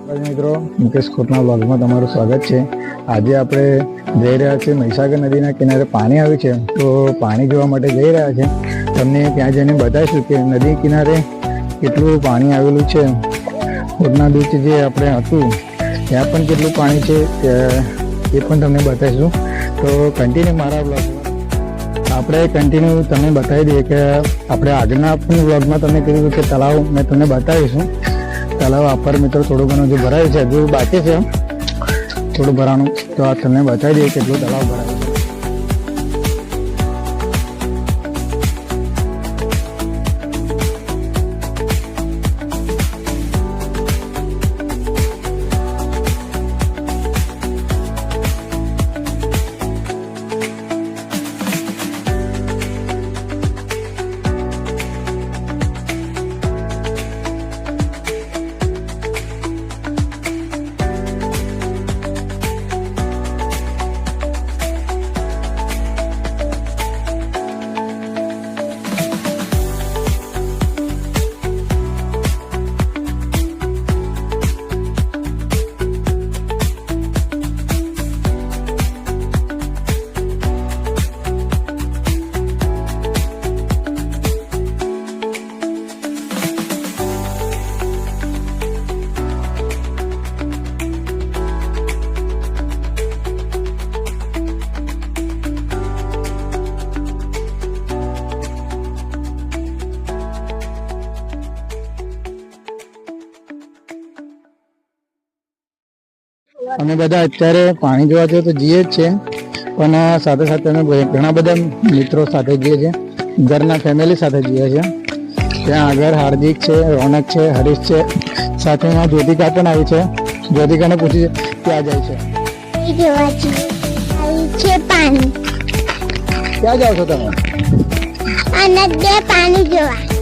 મિત્રો મુકેશ ખોટના બ્લોગમાં તમારું સ્વાગત છે। આજે આપણે જઈ રહ્યા છીએ મહીસાગર નદીના કિનારે પાણી આવ્યું છે, તો પાણી જોવા માટે જઈ રહ્યા છે। તમને ત્યાં જઈને બતાવીશું કે નદી કિનારે કેટલું પાણી આવેલું છે। ખોટના બીચ જે આપણે હતું ત્યાં પણ કેટલું પાણી છે એ પણ તમને બતાવીશું। તો કન્ટિન્યુ મારા બ્લોગમાં આપણે કન્ટિન્યુ તમને બતાવી દઈએ કે આપણે આગળના પણ બ્લોગમાં તમને કીધું કે તળાવ મેં તમને બતાવીશું। તળાવ આપર મિત્રો થોડું ઘણું જે ભરાયું છે, હજુ બાકી છે થોડું ભરાવાનું, તો આ તમને બતાવી દઈએ કેટલું તળાવ ભરાયું છે। અમે બધા અત્યારે પાણી જોવા જઈએ તો જઈએ જ છે, પણ સાથે સાથે અમે ઘણા બધા મિત્રો સાથે જઈએ છીએ, ઘરના ફેમિલી સાથે જઈએ છીએ। ત્યાં આગળ હાર્દિક છે, રોનક છે, હરીશ છે, સાથે અહીંયા જ્યોતિકા પણ આવી છે। જ્યોતિકાને પૂછી ક્યાં જાય છે? પાણી ક્યાં જાઓ છો તમે? પાણી જોવા।